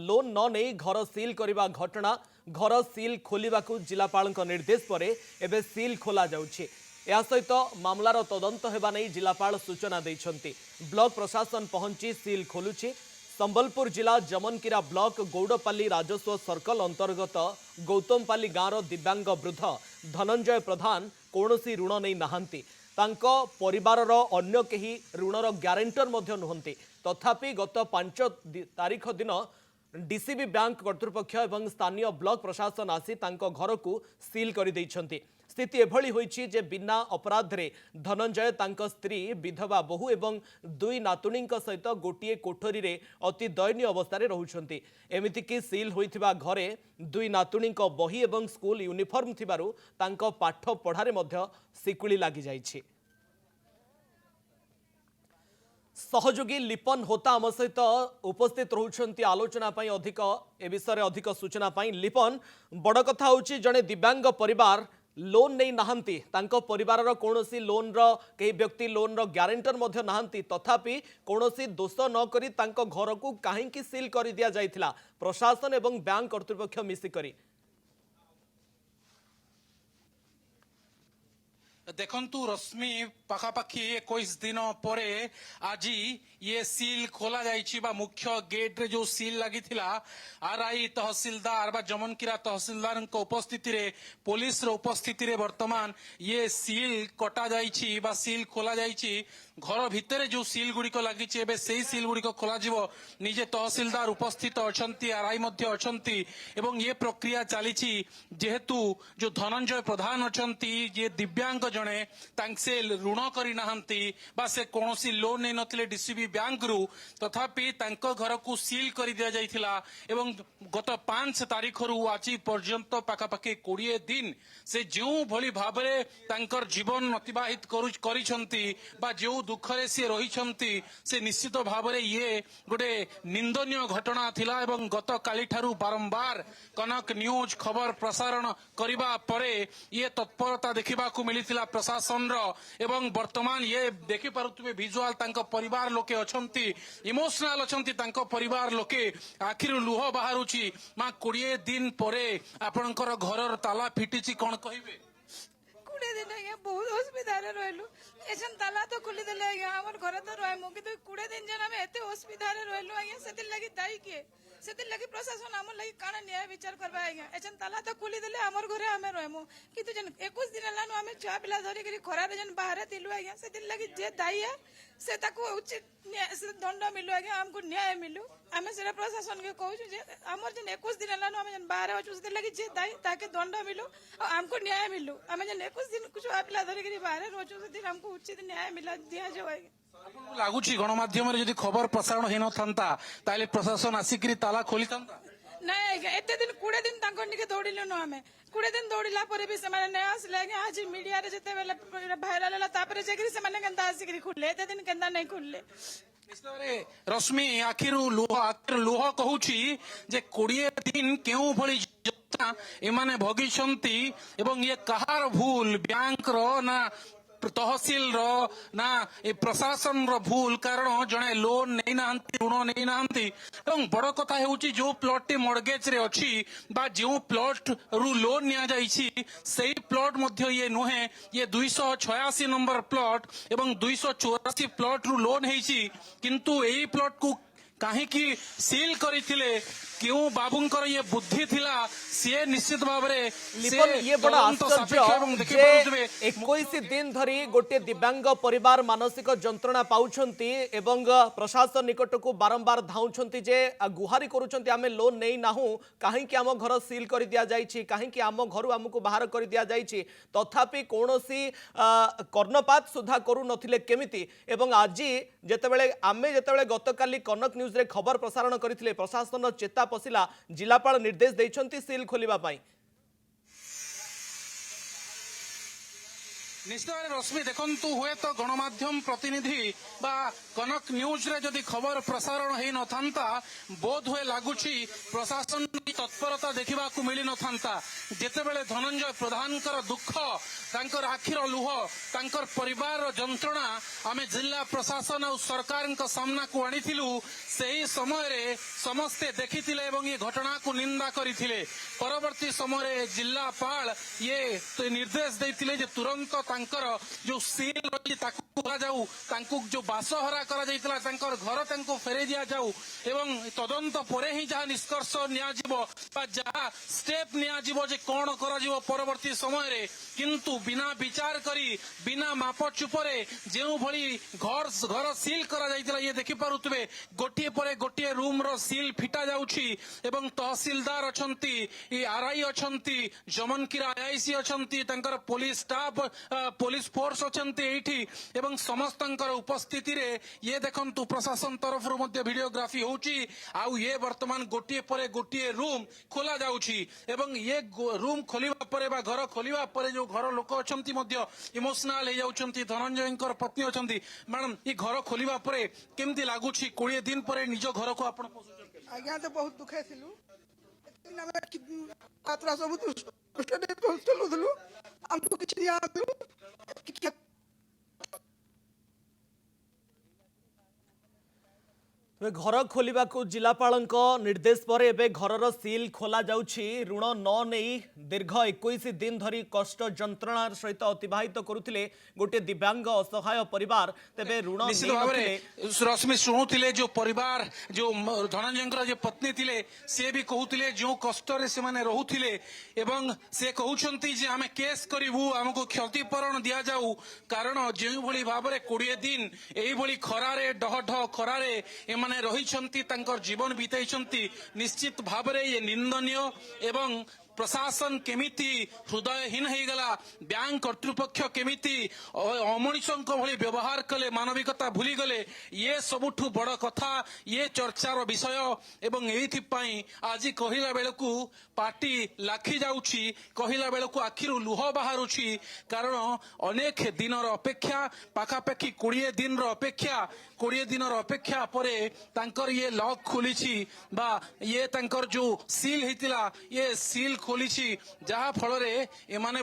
Loan न नहीं घर सिल करने घटना घर सिल खोलने जिलापाल निर्देश पर एवं सिल खोल जाऊँगी। या सहित मामलार तदंत होगा नहीं जिलापाल सूचना देइछंती। ब्लॉक प्रशासन पहुंची सिल खोलुछि। संबलपुर जिला जमनकीरा ब्लॉक गौड़पाली राजस्व सर्कल अंतर्गत गौतमपाली गाँवर दिव्यांग वृद्ध धनंजय प्रधान कौनसी ऋण नहीं नहांती। तांको परिवारर अन्य केही ऋणर ग्यारेंटर मध्य नुहंती। तथापि गत 5 तारीख दिन डीसीबी बैंक कर्तृपक्ष एवं स्थानीय ब्लॉक प्रशासन आसी तांको घर को सील कर दैछंती। स्थिति एभली होईछि जे बिना अपराध रे धनंजय तांको स्त्री विधवा बहु एवं 2 नातुणींक सहित गोटिए कोठरी रे अति दयनीय अवस्था रे रहुछंती। एमिति कि सील होइथिबा घरे 2 नातुणींक बही एवं स्कूल यूनिफॉर्म थिबारु तांको पाठ पढ़ारे मध्य सिकुली लागि जाइछि। सहयोगी लिपन होता आम सहित उपस्थित रहउछंती आलोचना पाई अधिक ए विषय अधिक सूचना पाई। लिपन बड़ कथा होची जने दिव्यांग परिवार लोन नहीं नहांती। तांको परिवारर कोनोसी लोन रो कई व्यक्ति लोन रो ग्यारेंटर मध्य नहांती। तथापि कोनोसी दोष न करी तांको घर को काहेकि सील कर दिया जायथिला प्रशासन एवं बैंक कर्तृपक्ष मिसी करी। देखंतु रश्मि पाखापाखि 21 दिन परे आज ये सील खोला जाइछि बा मुख्य गेट रे जो सील लगी थिला आरआई तहसीलदार बा जमनकीरा तहसीलदार को उपस्थिति रे पुलिस रो उपस्थिति रे वर्तमान ये सील कटा जाइछि बा सील खोला जाइछि। घर भितरे जो सील गुड़िक लगी एबे सेही सील गुड़िक खोला जिवो। निजे तहसीलदार उपस्थित अछंती आरआई मध्य अछंती एवं ये प्रक्रिया चलीछि जेहेतु जो धनंजय प्रधान अछंती ये दिव्यांग जणे तांसे ऋण करी नाहंती बा से कोनोसी लोन नै नथिले डीसीबी बैंक रु। तथापि तांको घर को सील करी दिया जाइथिला एवं गत 5 तारीख रु आज पर्यंत पाखापाखि 20 दिन से जो भली भाबरे तांकर जीवन अतिबाहित करिसंती बा जो दुखरे से रहिसंती से निश्चित भाबरे ये गोटे निंदनीय घटना थिला। एवं गत काली ठारू बारंबार कनक न्यूज खबर प्रसारण करिबा परे ये तत्परता देखिबा को मिलिथिला प्रशासन रो। एवं वर्तमान ये देखि पारुतबे विजुअल तांको परिवार लोके अछंती इमोशनल अछंती तांको परिवार लोके आखिर लुह बाहरुची। मा 20 दिन परे आपनकर घरर ताला फिटिची कोन कहिबे? 20 दिन आज्ञा बहुत असुविधा रहलु। एसन ताला तो खोली देले आज्ञा हमर घर तो रहमु कि 20 दिन जन हम एते असुविधा रहलु आज्ञा सेति लागि दाई के सेति लागि प्रशासन हमर लागि काना न्याय विचार करबा आज्ञा। एसन ताला तो खोली देले हमर घरे हमें रहमु किंतु जन 21 दिन लानु हमें छुआ पिला धरि करी खरा रे जन बाहर तिलु आज्ञा सेति लागि जे दाई है से ताको उचित न्याय से दंड मिलु आज्ञा हमको न्याय मिलु। हमें सेरा प्रशासन के कहू जे हमर जन 21 दिन लानु हमें जन बाहर अछु सेति लागि जे दाई ताके दंड मिलु और हमको न्याय मिलु। हमें जन 21 दिन कुछ पिला धरि करी बाहर रोचु सेति हमको उचित न्याय मिला दिया जाय आज्ञा। लागुची गणमाध्यम रे यदि खबर प्रसारण हेन थांता ताले प्रशासन आसिकरी ताला खोली थांता नहीं आज्ञा। एते दिन 20 दिन तांको निके दौड़िलो न हमें 20 दिन दौड़िला परे भी से नहीं आसले आज्ञा। आज मीडिया रे जते बेले भाइराल होला तापरे जेकरी से माने केनता आसिकरी खुलले एते दिन केनता नहीं खुलले। रश्मि आखिर लुह कहूची जे 20 दिन केउ भली एमाने भगिसंती एवं ये कहार भूल बैंक रो ना तहसील रो ना ए प्रशासन रो भूल कारण जने लोन नहीं नांती ऋण नहीं नांती। एवं बड़ कथा हेउची जो प्लॉट टी मॉर्गेज रे अछि बा जो प्लॉट रु लोन निया जाइछि सेही प्लॉट मध्य ये नुहे ये 286 नंबर प्लॉट एवं 284 प्लॉट रु लोन हेछि किंतु एही प्लॉट को काहे की सील करिथिले क्यों बाबूंकर ये बुद्धि थिला से निश्चित भाव रे लिपन ये बड़ा आश्चर्य 21 दिन धरी गोटे दिव्यांग परिवार मानसिक जंत्रणा पाउछंती एवं प्रशासन निकट को बारंबार धाउछंती जे गुहारी करूछंती आमे लोन नहीं नाहू काहे कि आम घर सील कर दिया जाइछि काहे कि आम घर हमको बाहर कर दिया जाइछि तथापि कोनोसी कर्णपात सुधा करू नथिले केमिति। एवं आज जेतेबेले आमे जेतेबेले गतकाली कनक न्यूज रे खबर प्रसारण करथिले प्रशासन चेता पसिला जिलापाल निर्देश देइछंती सील खोलिबा पाई। निश्चित रश्मि देखंतु हुए तो गणमाध्यम प्रतिनिधि बा कनक न्यूज रे जदि खबर प्रसारण हो नथा बोध हुए लगुच प्रशासन की तत्परता देखा मिली नथा जितेबले धनंजय प्रधान दुख तांकर आखिर लुह तांकर परिवार जंत्रणा आमे जिला प्रशासन और सरकार सामना को आनीलु सही समय समस्ते देखिथिले एवं ये घटना को निंदा करथिले। परवर्ती समय जिलापाल ये निर्देश देथिले जे तुरंत तांकर जो सील रही ताकू खोला जाऊ तांकू जो बासहरा करा जाइतला तांकर घर तांको फेरे दिया जाऊ एवं तदंत परे ही जहाँ निष्कर्ष नियाजिबो बा जहाँ स्टेप नियाजिबो जे कोन करा जिवो परवर्ती समय रे किंतु बिना विचार करी बिना मापचुपरे जेउ भली घर सील करा जाइतला ये देखि पारुतबे गोटिए परे गोटिए रूम रो सील फिटा जाउछि एवं तहसीलदार अछंती ई आरआई अछंती जमनकिरा आईसी अछंती तांकर पुलिस स्टाफ पुलिस फोर्स अछंती एठी एवं समस्तंकर उपस्थिति रे ये देखंतु प्रशासन तरफ रु मध्ये वीडियोग्राफी होउछि आउ ये वर्तमान गोटिए परे गोटिए रूम खोला जाउछि एवं ये रूम खोलिबा परे बा घर खोलिबा परे जो घर लोक अछंती मध्ये इमोशनल हे जाउछंती धनंजयंकर पत्नी अछंती मैडम ये घर खोलिबा परे केमती लागुछि 20 दिन परे निज घर को आपण आज्ञा तो बहुत दुखे थिलु यात्रा सब चलुलु हमको किछ दिया घर खोलिबा को जिलापाल निर्देश पर एबे घरर सील खोला जाउछि ऋण न नहीं दीर्घ 21 दिन धरी कष्ट जंत्रणार सहित अतिबाहित करुथिले गोटे दिव्यांग असहाय परिवार तेबे ऋण निश्चित भाव रश्मि शुणुले जो परिवार जो धनंजय जो पत्नी थिले से भी कहूतिले जो कष्ट रे से माने रहुथिले एवं से कहउछंती जे आमे केस करिवु हमको क्षतिपूरण दिया जाऊ कारण जे भली भाव रे 20 दिन एई भली खरारे डह डह खरारे एमाने रहिछंती तांकर जीवन बिताइछंती निश्चित भाव रे ये निंदनीय एवं प्रशासन केमिति हृदयहीन हो गला बैंक कर्तृपक्ष केमिति अमनिषों भली व्यवहार कले मानविकता भूली गले ये सबुठु बड़ कथा ये चर्चार विषय एवं एइथिपाई आज कहिला बेलकु पार्टी लाखी जाउछि कहिला बेलकु आखिरु लुह बाहरुछि कारण अनेक दिनर अपेक्षा पाखापाखि 20 दिन अपेक्षा 20 दिन अपेक्षा परे तांकर ये लॉक खोलिछि बा ये तांकर जो सील हितिला ये सील खोलिछि जहा फल रे एमाने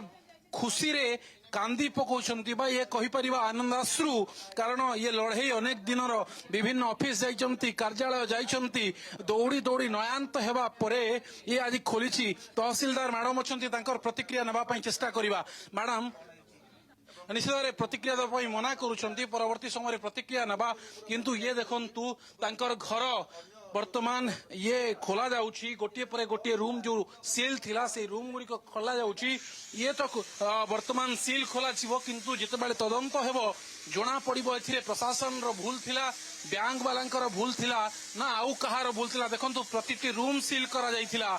खुशी रे कांदी पकाउछंती बा ये कहि परिबा आनंदाश्रु कारण ये लड़ाई अनेक दिनर विभिन्न ऑफिस जाइछंती कार्यालय जाइछंती दौड़ी दौड़ी नयान्त हेबा परे ये आज खोलिछि तहसीलदार मैडम अछंती तांकर प्रतिक्रिया नेबा पई चेष्टा करिबा मैडम निश्चित प्रतिक्रिया देवाई मना करुछंती परवर्ती समय प्रतिक्रिया नेबा किंतु ये देखंतु तांकर घर वर्तमान ये खोला जाउछि गोटिए परे गोटिए रूम जो सील थिला से रूम गुड़ी खोला जाउछि ये तो वर्तमान सील खोला छिबो किंतु जितेबाले तदंत हेबो जना पड़िबो एथिरे प्रशासन रो भूल थिला बैंक वालांकर भूल थिला ना आउ कहार भूल थिला देखंतु प्रतिटी रूम सील करा जाइथिला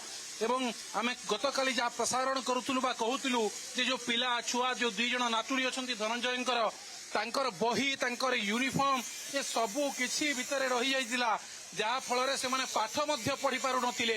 एवं आमे गतकाली जा प्रसारण करूथुलु बा कहूथुलु जे जो पिला छुआ जो दुई जण नातुरी अछंती धनंजयंकर तांकर बही तांकर यूनिफॉर्म ये सबु किछि भितरे रही जाइतिला जहा फल से माने पाठ मध्य पढ़ी पारु नथिले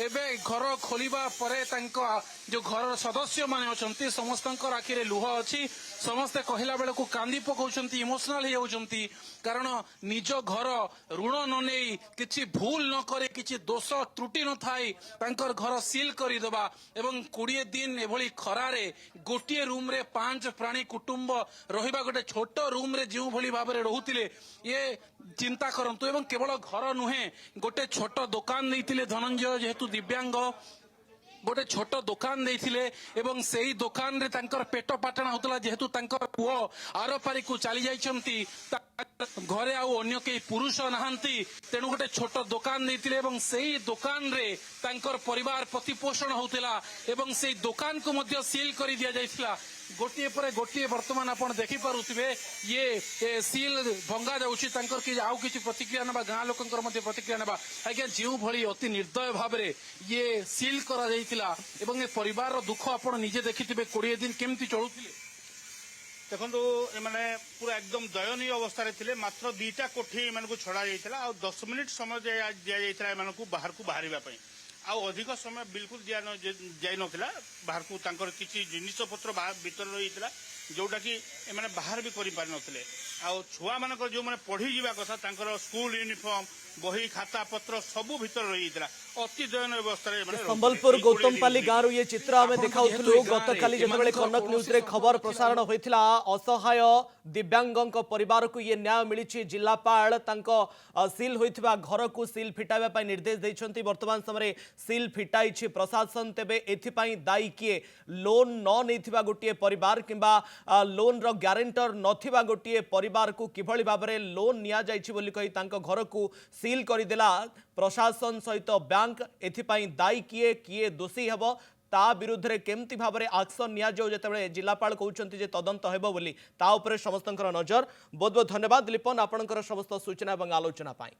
एबे घर खोलिबा परे तांको जो घर सदस्य माने अछंती समस्तंकर आखिरे लुह अछि समस्ते कहिला बेलकु कांदी पकाउछंती इमोशनल हे जाउछंती कारण निज घर ऋण न नेई किछि भूल न करे किछि दोष त्रुटि न थाई तांकर घर सील करि दबा एवं 20 दिन एभली खरारे गोटिए रूम रे 5 प्राणी कुटुंब रहिबा गोटे छोट रूम रे जेउ भली भाबरे रहुतिले ये चिंता करंतु एवं केवल घर नुहे गोटे छोट दुकान देइतिले धनंजय जेहेतु दिव्यांग गोटे छोट दुकान देइतिले एवं सेही दुकान रे तांकर पेट पाटना होतला जेहेतु तांकर पुओ आरपारी को चली जाइछंती घरे आउ अन्य के पुरुष नहांती तेणु गोटे छोट दुकान देइतिले एवं सेही दुकान रे तांकर परिवार प्रतिपोषण होतला एवं सेही दुकान को मध्य सील करि दिया जाइथिला गोटिए परे गोटिए वर्तमान आपण देखि पारुथिबे ये सील भंगा जाउछि तांकर कि आउ किछि प्रतिक्रिया नबा गां लोकंकर मध्ये प्रतिक्रिया नबा आज्ञा जेउ भली अति निर्दय भाबरे ये सील करा जाइतिला एवं ए परिवार रो दुख आपण निजे देखिथिबे 20 दिन केमति चलुथिले देखो एमाने पूरा एकदम दयनीय अवस्था थे मात्र 2टा कोठी एमानकु छड़ा जाइतिला आ 10 मिनिट समय दि जाइतिला एमानकु बाहर को बाहरिबा पई ଆଉ ଅଧିକ ସମୟ ବିଲକୁଲ ଯାଇ ନଥିଲା ବାହାରକୁ ତାଙ୍କର କିଛି ଜିନିଷ ପତ୍ର ଭିତରେ ରହିଥିଲା ଯୋଉଟା କି ଏମାନେ ବାହାର ବି କରିପାରି ନଥିଲେ ଆଉ ଛୁଆମାନଙ୍କର ଯୋଉମାନେ ପଢିଯିବା କଥା ତାଙ୍କର ସ୍କୁଲ ୟୁନିଫର୍ମ ବହି ଖାତା ପତ୍ର ସବୁ ଭିତରେ ରହିଯାଇଥିଲା ଅତି ଦୟନୀୟ ଅବସ୍ଥାରେ ଏମାନେ ରହୁଥିଲେ। ସମ୍ବଲପୁର ଏଇ 20 ଗୌତମପାଲି ଦିନ ଗାଁରୁ ये चित्र आमे देखाउथलु गतकाली जेतेबेले कनक न्यूज रे खबर प्रसारण होइथिला असहाय दिव्यांगक परिवार को ये न्याय मिलिछि जिल्लापाल तांको सील होइथिबा घर को सील फिटाबा पई निर्देश दैछंती वर्तमान समय सील फिटाइछि प्रशासन तेबे एथि पई दायी किए लोन न नेथिबा गोटिए परिवार किंबा लोन रो ग्यारेंटर नथिबा गोटिए परिवार को किभଳି भाबरे लोन निया जाइछि बोली कहि तांको घर को सील करिदेला प्रशासन सहित बैंक एथिपाई दायी किए किए दोषी हेब ता विरुद्ध रे केमती भाबरे एक्शन निया जाउ जेतेबेले जिल्लापाल कहउछंती जे तदंत हेबो बोली ता उपरे समस्तंकर नजर। बहुत बहुत धन्यवाद लिपन आपनकर समस्त सूचना एवं आलोचना पाई।